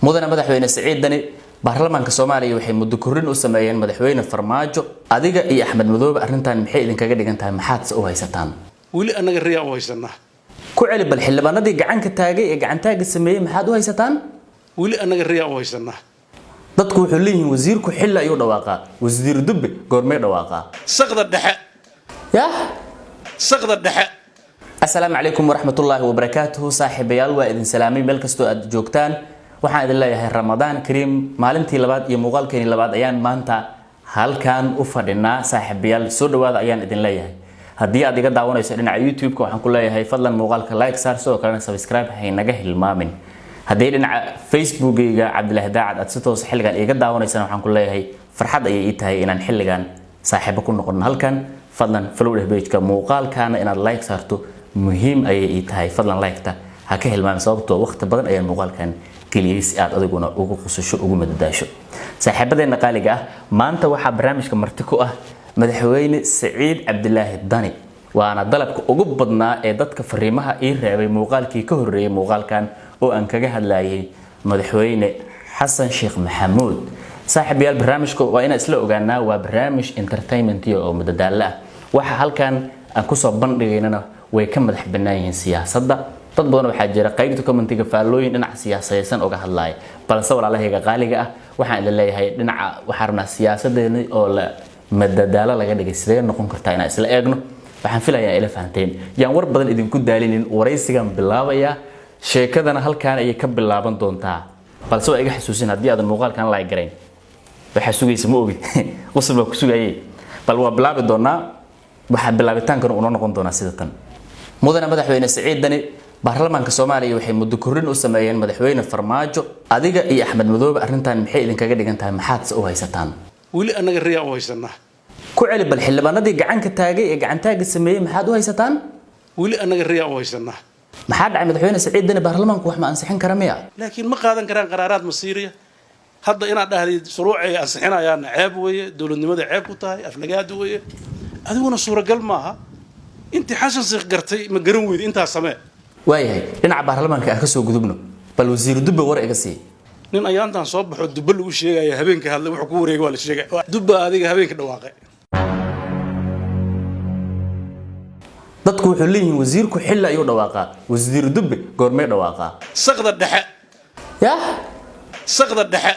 mudane madaxweyne Saciid Dani baarlamaanka Soomaaliya waxay muddo korin u sameeyeen madaxweyne Farmaajo adiga iyo Axmed Madoobe arrintan maxay idin kaga dhigan tahay maxaad u haysataan wili anaga riyaa u haysanaa ku celi bal xildhibaanadii gacanka taagay ee gacantaaga sameeyay maxaad u haysataan wili anaga riyaa u haysanaa dadku wuxuu leeyahay wasiirku xil ayuu dhawaaqaa wasiir dubbe goormee dhawaaqaa saqda dhexe saqda dhexe السلام عليكم ورحمة الله وبركاته صاحب يال وإذن سلامي ملكستو أدجوكتان وحان إذن الله يهي رمضان كريم مالنتي لباد يموغال كيني لباد أيان مانتا هل كان أفردنا صاحب يال سود واد أيان إذن الله يهي هدي أديك داوانا يسألين على يوتيوب كو حنقول الله يهي فضلا موغال كلايك سار سو كان سبسكرايب هي نجاه المامن هدي لنا فيسبوك يا عبد الله داعد أتسطو سحلقان إيقا داوانا يسألين وحنقول الله يهي فرحاد أي إيتهي إنان حلقان صاحبكم نقولنا هل كان فضلا فلوله بيجك موغال كان إن اللايك سارتو muhiim ayay tahay fadlan like-ta ha ka helmaan sababtoo waqti badan ayaan muuqaalkan kaliis aad adiguna ugu qosasho ugu madadaasho saaxiibadeena qaaliga ah maanta waxa barnaamijka marti ku ah madaxweyne Saciid Cabdilaahi Dani waana dalabka ugu badnaa ee dadka fariimaha ii reebay muuqaalkii ka horeeyay muuqaalkan oo aan kaga hadlayay madaxweyne xasan sheekh maxamuud saaxiibayaal barnaamijku waa in isla ogaanaa waa barnaamij entertainment oo madadaalo ah waxa halkan aan ku soo bandhigaynana way ka madax banaayeen siyaasadda dad badan waxa jira qaybta commentiga faalooyin dhinac siyaasadeysan oo ka hadlay balse walaalahayga qaaliga ah waxaan ila leeyahay dhinaca waxarna siyaasadeena oo la madadaalo laga dhigay sidee noqon kartaa in isla eegno waxaan filayaa ila fahanteen yaan war badan idinku daalinin waraysigan bilaabaya sheekadana halkaan ay ka bilaaban doontaa balse waa iga xasuusin hadii aad muuqaalkan like gareyn waxa sugaysa ma ogi qosol baa ku sugayay bal waa bilaabi doonaa waxa bilaabitaankan uu noqon doonaa sida tan mudane madaxweyne Saciid Dani baarlamaanka Soomaaliya waxay muddo korin u sameeyeen madaxweyne Farmaajo adiga iyo Axmed Madoobe arrintan maxay idin kaga dhigan tahay maxaad u haysataan wili anaga riyaa u haysanaa ku celi bal xildhibaanadii gacanka taagay ee gacantaaga sameeyay maxaad u haysataan wili anaga riyaa u haysanaa maxaa dhacay madaxweyne Saciid Dani baarlamaanku wax ma ansixin kara miya laakiin ma qaadan karaan qaraaraad masiiriya hadda inaad dhahdid shuruucay ansixinayaan ceeb weeye dawladnimada ceeb ku tahay aflagaad weeye adiguna suuragal maaha inta xasan sheekh gartay ma garan weyd inta samee waayahay dhinaca baarlamaanka aan ka soo gudubno bal wasiir dubbe war iga sii nin ayaantan soo baxo dubbe lagu sheegay habeenka hadlay wuxuu ku wareegay waa la sheegay dubbe adiga habeenka dhawaaqay dadku wuxuu leeyahay wasiirku xil ayuu dhawaaqaa wasiir dubbe goormee dhawaaqaa saqda dhexe saqda dhexe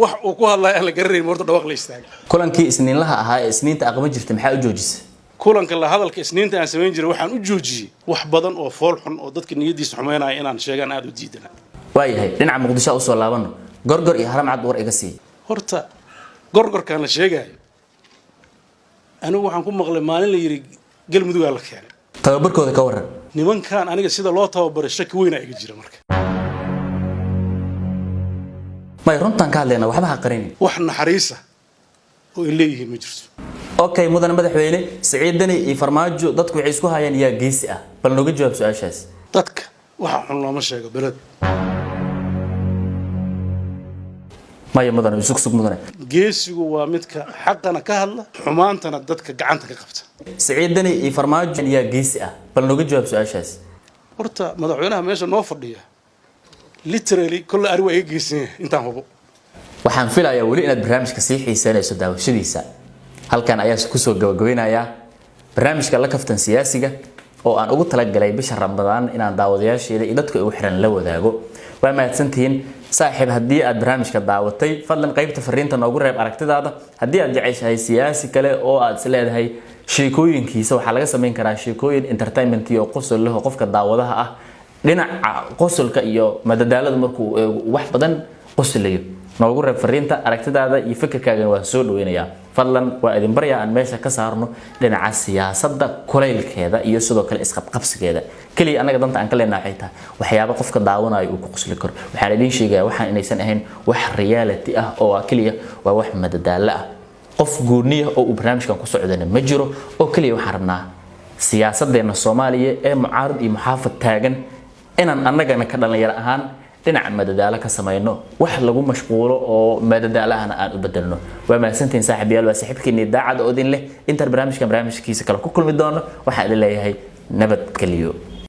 wax uu ku hadlay aan la garaneyn marto dhawaaq la istaagay kulankii isniinlaha ahaa ee isniinta aqma jirta maxaa u joojisay kulanka la hadalka isniinta aan sameyn jiray waxaan u joojiyay wax badan oo fool xun oo dadka niyadiisa xumeynaya inaan sheegan aad u diidana waayahay dhinaca muqdisho u soo laabano gorgor iyo haram cad war iga sii horta gorgorkan la sheegayo anigu waxaan ku maqlay maalin la yiri galmudug la keenay tababarkooda ka waran nimankan aniga sida loo tababaray shaki weyn ay iga jira marka ma runtan ka hadlayna waxba ha qarin wax naxariisa oo ileeyihiin ma jirto okay mudane madaxweyne Saciid Dani iyo Farmaajo dadku waxay isku hayaan yaa geesi ah bal nooga jawaab su'aashaas dadka waxa xun looma sheego belad maya mudane sug mudane geesigu waa midka xaqana ka hadla xumaantana dadka gacanta ka qabta Saciid Dani iyo Farmaajo yaa geesi ah bal nooga jawaab su'aashaas horta madaxweynaha meesha noo fadhiya literally kullu ari waa iga geesin intaan hubo waxaan filayaa wali inaad barnaamijka sii xiisaynayso daawashadiisa halkan ayaa ku soo gabagabeynaya barnaamijka la kaftan siyaasiga oo aan ugu talagalay bisha Ramadaan inaan daawadayaasheeda iyo dadka ugu xiran la wadaago waa mahadsantiin saaxiib hadii aad barnaamijka daawatay fadlan qaybta fariinta noogu reeb aragtidaada hadii aad jeceshahay siyaasi kale oo aad isleedahay sheekooyinkiisa waxa laga sameyn karaa sheekooyin entertainment iyo qosol leh qofka daawadaha ah dhinaca qosolka iyo madadaalada markuu wax badan qoslayo noogu reeb fariinta aragtidaada iyo fikirkaaga waan soo dhaweynayaa fadlan waa idin baryaa aan meesha ka saarno dhinaca siyaasadda kuleylkeeda iyo sidoo kale isqabqabsigeeda kaliya anaga danta aan ka leenahay xitaa waxyaabo qofka daawanayo uu ku qosli karo waxaan idin sheegayaa waxaan inaysan ahayn wax reality ah oo kaliya waa wax madadaalo ah qof gooniya oo uu barnaamijkan ku socdana ma jiro oo kaliya waxaan rabnaa siyaasadeena Soomaaliya ee mucaarad iyo muxaafad taagan inaan annagana ka dhalinyaro ahaan dhinaca madadaalo ka sameeyno wax lagu mashquulo oo madadaalahana aan u bedelno waa mahadsantiin saaxiibayaal waa saaxiibkeena daacad oo idin leh inta barnaamijkiisa kale ku kulmi doono waxaan idin leeyahay nabad geliyo